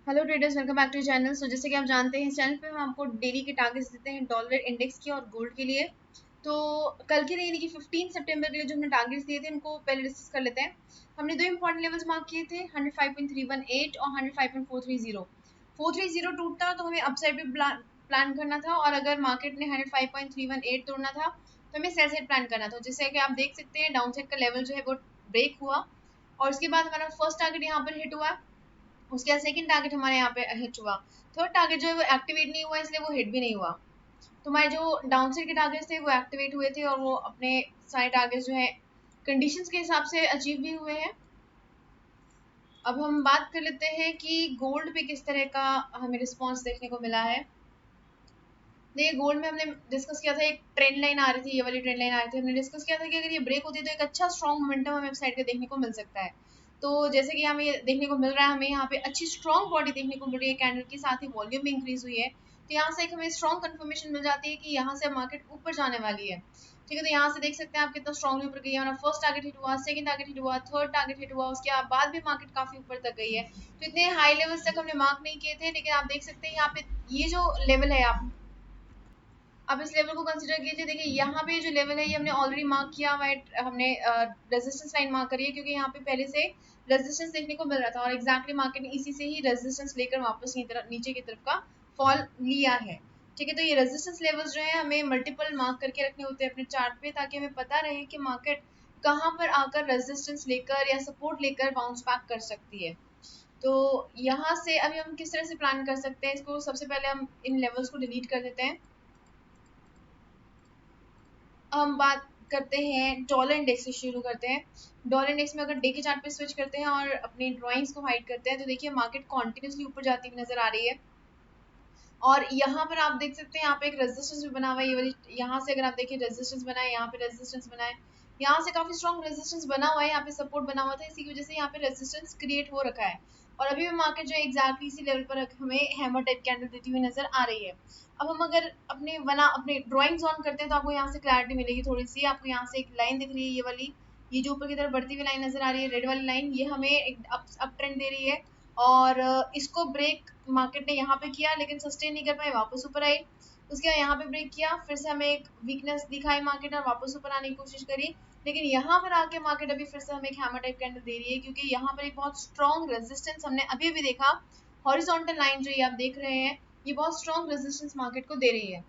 Hello traders, welcome back to channel. जैसे कि आप जानते हैं, इस चैनल पे हम आपको डेली के टारगेट्स देते हैं डॉलर इंडेक्स के और गोल्ड के लिए। तो कल के लिए यानी कि 15 सितंबर के लिए जो हमने टारगेट्स दिए थे उनको पहले डिस्कस कर लेते हैं। हमने दो इंपॉर्टेंट लेवल्स मार्क किए थे, 105.318 और 105.430। 430 टूटता तो हमें अपसाइड पे प्लान करना था, और अगर मार्केट ने 105.318 तोड़ना था तो हमें सेल साइड प्लान करना था। जैसे कि आप देख सकते हैं, डाउन साइड का लेवल जो है वो ब्रेक हुआ और उसके बाद हमारा फर्स्ट टारगेट यहाँ पर हिट हुआ। उसके बाद सेकंड टारगेट हमारे यहाँ पे हिट हुआ। थर्ड टारगेट जो है वो एक्टिवेट नहीं हुआ, इसलिए वो हिट भी नहीं हुआ। तो हमारे जो डाउन साइड के टारगेट्स थे वो एक्टिवेट हुए थे, और वो अपने सारे टारगेट्स जो है कंडीशंस के हिसाब से अचीव भी हुए हैं। अब हम बात कर लेते हैं कि गोल्ड पे किस तरह का हमें रिस्पॉन्स देखने को मिला है। देखिए, गोल्ड में हमने डिस्कस किया था, एक ट्रेंड लाइन आ रही थी, ये वाली ट्रेंड लाइन आ रही थी। हमने डिस्कस किया था कि अगर ये ब्रेक होती है तो एक अच्छा स्ट्रॉन्ग मोमेंटम हमें साइड का देखने को मिल सकता है। तो जैसे कि हमें ये देखने को मिल रहा है, हमें यहाँ पे अच्छी स्ट्रॉन्ग बॉडी देखने को मिल रही है, कैंडल के साथ ही वॉल्यूम भी इंक्रीज हुई है। तो यहाँ से एक हमें स्ट्रॉन्ग कंफर्मेशन मिल जाती है कि यहाँ से मार्केट ऊपर जाने वाली है। ठीक है, तो यहाँ से देख सकते हैं आप कितना स्ट्रॉन्गली ऊपर गई है। हमारा फर्स्ट टारगेट हिट हुआ, सेकंड टारगेट हिट हुआ, थर्ड टारगेट हिट हुआ, उसके बाद भी मार्केट काफी ऊपर तक गई है। तो इतने हाई लेवल्स तक हमने मार्क नहीं किए थे, लेकिन आप देख सकते हैं यहाँ पे ये जो लेवल है, आप इस लेवल को कंसीडर कीजिए। देखिए, यहाँ पे जो लेवल है ये हमने ऑलरेडी मार्क किया हुआ है, हमने रेजिस्टेंस लाइन मार्क करी है, क्योंकि यहाँ पे पहले से रेजिस्टेंस देखने को मिल रहा था और एग्जैक्टली मार्केट ने इसी से ही रेजिस्टेंस लेकर वापस नीचे की तरफ का फॉल लिया है। ठीक है, तो ये रेजिस्टेंस लेवल्स जो है हमें मल्टीपल मार्क करके रखने होते हैं अपने चार्ट पे, ताकि हमें पता रहे कि मार्केट कहाँ पर आकर रेजिस्टेंस लेकर या सपोर्ट लेकर बाउंस बैक कर सकती है। तो यहाँ से अभी हम किस तरह से प्लान कर सकते हैं इसको, सबसे पहले हम इन लेवल्स को डिलीट कर देते हैं। हम बात करते हैं डॉलर इंडेक्स से, शुरू करते हैं। डॉलर इंडेक्स में अगर डे के चार्ट पे स्विच करते हैं और अपनी ड्राइंग्स को हाइड करते हैं, तो देखिए मार्केट कॉन्टिन्यूसली ऊपर जाती हुई नजर आ रही है। और यहाँ पर आप देख सकते हैं, यहाँ पे एक रेजिस्टेंस भी बना हुआ है, ये वाली यहाँ से अगर आप देखिए रेजिस्टेंस बना है, यहाँ पे रेजिस्टेंस बना है, यहाँ से काफी स्ट्रॉन्ग रेजिस्टेंस बना हुआ है, यहाँ पे सपोर्ट बना हुआ था, इसी की वजह से यहाँ पे रेजिस्टेंस क्रिएट हो रखा है। और अभी भी मार्केट जो है एग्जैक्टली इसी लेवल पर हमें हैमर टाइप कैंडल देती हुई नजर आ रही है। अब हम अगर अपने ड्राइंग्स ऑन करते हैं तो आपको यहाँ से क्लैरिटी मिलेगी थोड़ी सी। आपको यहाँ से एक लाइन दिख रही है, ये वाली, ये जो ऊपर की तरफ बढ़ती हुई लाइन नजर आ रही है, रेड वाली लाइन, ये हमें एक अप ट्रेंड दे रही है। और इसको ब्रेक मार्केट ने यहाँ पे किया, लेकिन सस्टेन नहीं कर पाए, वापस ऊपर आई। उसके बाद यहाँ पे ब्रेक किया, फिर से हमें एक वीकनेस दिखाई मार्केट और वापस ऊपर आने की कोशिश करी। लेकिन यहाँ पर आके मार्केट अभी फिर से हमें एक हैमर टाइप कैंडल दे रही है, क्योंकि यहाँ पर एक बहुत स्ट्रॉन्ग रेजिस्टेंस हमने अभी भी देखा। हॉरिजॉन्टल लाइन जो ये आप देख रहे हैं, ये बहुत स्ट्रॉन्ग रेजिस्टेंस मार्केट को दे रही है।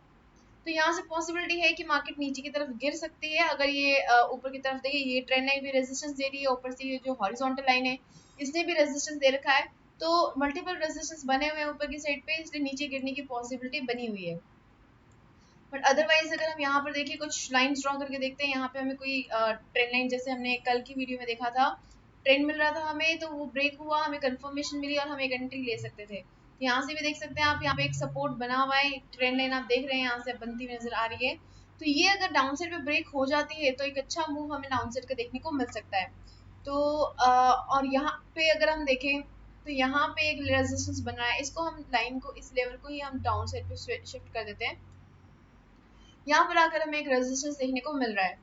तो यहाँ से पॉसिबिलिटी है कि मार्केट नीचे की तरफ गिर सकती है, अगर ये ऊपर की तरफ देखिए, ये ट्रेंड लाइन भी रेजिस्टेंस दे रही है, ऊपर से ये जो हॉरिजॉन्टल लाइन है इसने भी रेजिस्टेंस दे रखा है। तो मल्टीपल रेजिस्टेंस बने हुए हैं ऊपर की साइड पे, इसलिए नीचे गिरने की पॉसिबिलिटी बनी हुई है। बट अदरवाइज अगर हम यहाँ पर देखिए कुछ लाइंस ड्रॉ करके देखते हैं, यहाँ पे हमें कोई ट्रेंड लाइन, जैसे हमने कल की वीडियो में देखा था, ट्रेंड मिल रहा था हमें, तो वो ब्रेक हुआ, हमें कंफर्मेशन मिली और हम एक एंट्री ले सकते थे। तो यहाँ से भी देख सकते हैं आप, यहाँ पे एक सपोर्ट बना हुआ है, एक ट्रेंड लाइन आप देख रहे हैं यहाँ से बनती हुई नजर आ रही है। तो ये अगर डाउन साइड पे ब्रेक हो जाती है तो एक अच्छा मूव हमें डाउन साइड का देखने को मिल सकता है। तो और यहाँ पे अगर हम देखें तो यहाँ पे एक रेजिस्टेंस बन रहा है, इसको हम लाइन को, इस लेवल को ही हम डाउन साइड पे शिफ्ट कर देते हैं। यहाँ पर आकर हमें एक रेजिस्टेंस देखने को मिल रहा है।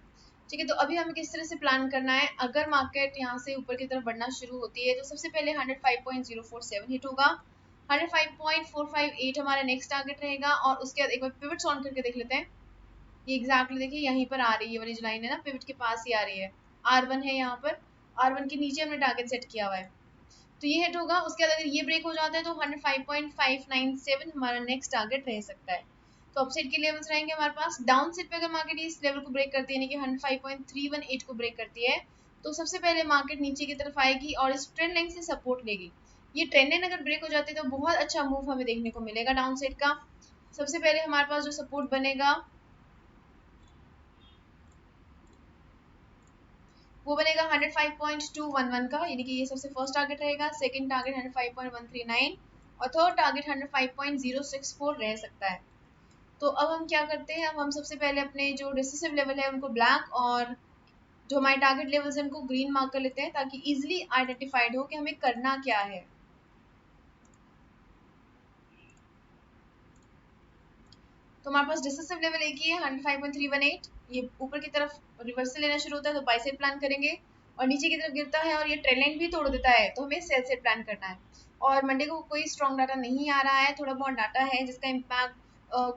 ठीक है, तो अभी हमें किस तरह से प्लान करना है। अगर मार्केट यहाँ से ऊपर की तरफ बढ़ना शुरू होती है तो सबसे पहले 105.047 हिट होगा, 105.458 हमारा नेक्स्ट टारगेट रहेगा, और उसके बाद एक बार पिवट्स ऑन करके देख लेते हैं। ये एग्जैक्टली देखिए यहीं पर आ रही है, ये वाली जो लाइन है ना, पिवट के पास ही आ रही है। R1 है यहाँ पर, R1 के नीचे हमने टारगेट सेट किया हुआ है, तो ये हिट होगा। उसके बाद अगर ये ब्रेक हो जाता है तो 105.597 हमारा नेक्स्ट टारगेट रह सकता है। तो अपसाइड के लेवल्स रहेंगे हमारे पास। डाउन साइड पे अगर मार्केट इस लेवल को ब्रेक करती है, यानी कि 105.318 को ब्रेक करती है, तो सबसे पहले मार्केट नीचे की तरफ आएगी और इस ट्रेंड लाइन से सपोर्ट लेगी। ये ट्रेंड लाइन अगर ब्रेक हो जाती है तो बहुत अच्छा मूव हमें देखने को मिलेगा डाउन साइड का। सबसे पहले हमारे पास जो सपोर्ट बनेगा वो बनेगा 105.211 का, यानी कि ये सबसे फर्स्ट टारगेट रहेगा। सेकंड टारगेट 105.139 और थर्ड टारगेट 105.064 रह सकता है। तो अब हम क्या करते हैं, अब हम सबसे पहले अपने जो डिसिसिव लेवल है उनको ब्लैक, और जो हमारे टारगेट लेवल्स हैं उनको ग्रीन मार्क कर लेते हैं, ताकि इजिली आइडेंटिफाइड हो कि हमें करना क्या है। तो हमारे पास डिसिसिव लेवल एक ही है, 105.318। ये ऊपर की तरफ रिवर्सल लेना शुरू होता है तो बाई साइड प्लान करेंगे। और नीचे की तरफ गिरता है और ये ट्रेंड लाइन भी तोड़ देता है तो हमें सेल से प्लान करना है। और मंडे को कोई स्ट्रॉन्ग डाटा नहीं आ रहा है, थोड़ा बहुत डाटा है जिसका इम्पैक्ट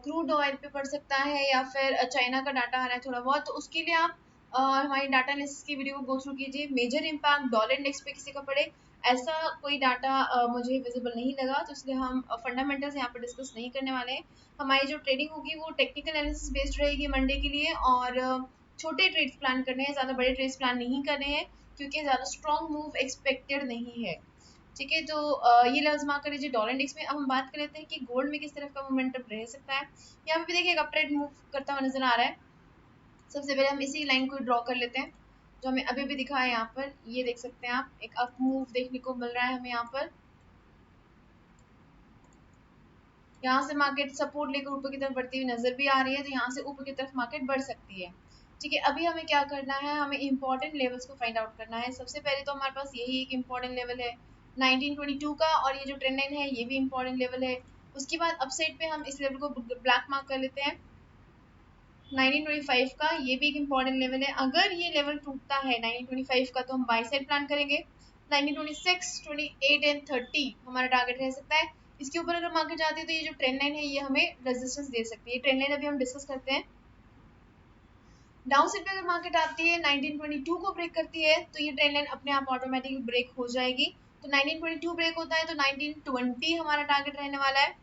क्रूड ऑयल पे पड़ सकता है या फिर चाइना का डाटा आ रहा है थोड़ा बहुत, तो उसके लिए आप हमारी डाटा एनालिसिस की वीडियो को गो थ्रू कीजिए। मेजर इम्पैक्ट डॉलर इंडेक्स पे किसी का पड़े ऐसा कोई डाटा मुझे विजिबल नहीं लगा, तो इसलिए हम फंडामेंटल्स यहाँ पे डिस्कस नहीं करने वाले हैं। हमारी जो ट्रेडिंग होगी वो टेक्निकल एनालिसिस बेस्ड रहेगी मंडे के लिए, और छोटे ट्रेड्स प्लान करने हैं, ज़्यादा बड़े ट्रेड्स प्लान नहीं करने हैं क्योंकि ज़्यादा स्ट्रॉन्ग मूव एक्सपेक्टेड नहीं है। ठीक है, तो ये लेवल्स मार्क कर लीजिए डॉलर इंडेक्स में। अब हम बात कर लेते हैं कि गोल्ड में किस तरह का मोमेंटम रह सकता है। यहाँ पे भी देखिए एक अप ट्रेंड मूव करता हुआ नजर आ रहा है। सबसे पहले हम इसी लाइन को ड्रॉ कर लेते हैं जो हमें अभी भी दिखा है यहाँ पर। ये देख सकते हैं आप, एक अप मूव देखने को मिल रहा है हमें यहाँ पर। यहाँ से मार्केट सपोर्ट लेकर ऊपर की तरफ बढ़ती हुई नजर भी आ रही है, तो यहाँ से ऊपर की तरफ मार्केट बढ़ सकती है। ठीक है, अभी हमें क्या करना है, हमें इंपॉर्टेंट लेवल्स को फाइंड आउट करना है। सबसे पहले तो हमारे पास यही एक इंपॉर्टेंट लेवल है 1922 का, और ये जो ट्रेंड लाइन है ये भी इंपॉर्टेंट लेवल है। उसके बाद अपसाइड पे हम इस लेवल को ब्लैक मार्क कर लेते हैं 1925 का, ये भी एक इंपॉर्टेंट लेवल है। अगर ये लेवल टूटता है 1925 का तो हम बाई साइड प्लान करेंगे। 1926, 28 एंड 30 हमारा टारगेट रह सकता है। इसके ऊपर अगर मार्केट जाती है तो ये जो ट्रेंड लाइन है ये हमें रेजिस्टेंस दे सकती है। ट्रेंड लाइन अभी हम डिस्कस करते हैं। डाउन साइड पे अगर मार्केट आती है 1922 को ब्रेक करती है तो ये ट्रेंड लाइन अपने आप ऑटोमेटिकली ब्रेक हो जाएगी। तो 1922 ब्रेक होता है तो 1920 हमारा टारगेट रहने वाला है।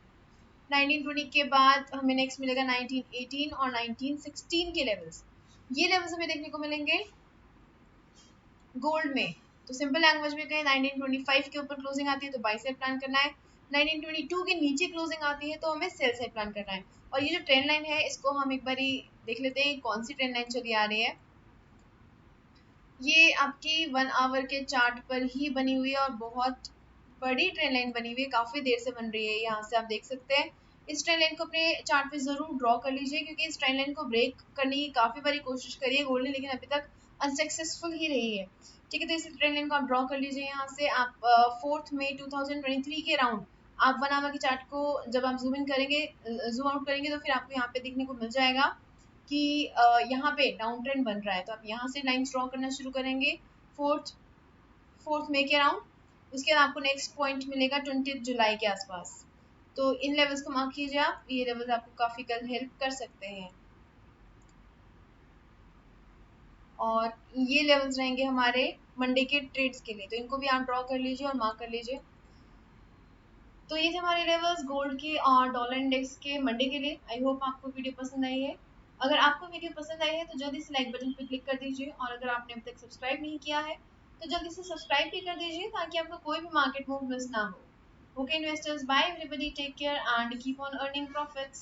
1920 के बाद हमें नेक्स्ट मिलेगा 1918 और 1916 के लेवल्स। ये लेवल्स हमें देखने को मिलेंगे गोल्ड में। तो सिंपल लैंग्वेज में कहें 1925 के ऊपर क्लोजिंग आती है तो बाई साइड प्लान करना है, 1922 के नीचे क्लोजिंग आती है तो हमें सेल साइड प्लान करना है। और ये जो ट्रेंड लाइन है इसको हम एक बार देख लेते हैं कौन सी ट्रेंड लाइन चली आ रही है। ये आपकी 1 आवर के चार्ट पर ही बनी हुई है और बहुत बड़ी ट्रेंड लाइन बनी हुई है, काफ़ी देर से बन रही है। यहाँ से आप देख सकते हैं। इस ट्रेंड लाइन को अपने चार्ट पे ज़रूर ड्रॉ कर लीजिए क्योंकि इस ट्रेंड लाइन को ब्रेक करने की काफ़ी बारी कोशिश करी है गोल्ड ने, लेकिन अभी तक अनसक्सेसफुल ही रही है। ठीक है, तो इस ट्रेंड लाइन को आप ड्रॉ कर लीजिए। यहाँ से आप 4 मई 2023 के अराउंड आप 1 आवर के चार्ट को जब आप जूम इन करेंगे, जूम आउट करेंगे तो फिर आपको यहाँ पे देखने को मिल जाएगा कि यहाँ पे डाउन ट्रेंड बन रहा है। तो आप यहाँ से लाइन ड्रॉ करना शुरू करेंगे 4 मई के अराउंड। उसके बाद आपको नेक्स्ट पॉइंट मिलेगा 20 जुलाई के आसपास। तो इन लेवल्स को मार्क कीजिए आप, ये लेवल्स आपको काफ़ी कल हेल्प कर सकते हैं। और ये लेवल्स रहेंगे हमारे मंडे के ट्रेड्स के लिए, तो इनको भी आप ड्रॉ कर लीजिए और मार्क कर लीजिए। तो ये थे हमारे लेवल्स गोल्ड के और डॉलर इंडेक्स के मंडे के लिए। आई होप आपको वीडियो पसंद आई है। अगर आपको वीडियो पसंद आई है तो जल्दी से लाइक बटन पर क्लिक कर दीजिए, और अगर आपने अभी तक सब्सक्राइब नहीं किया है तो जल्दी से सब्सक्राइब भी कर दीजिए ताकि आपको कोई भी मार्केट मूव मिस ना हो। Okay investors, bye everybody, take care and keep on earning profits.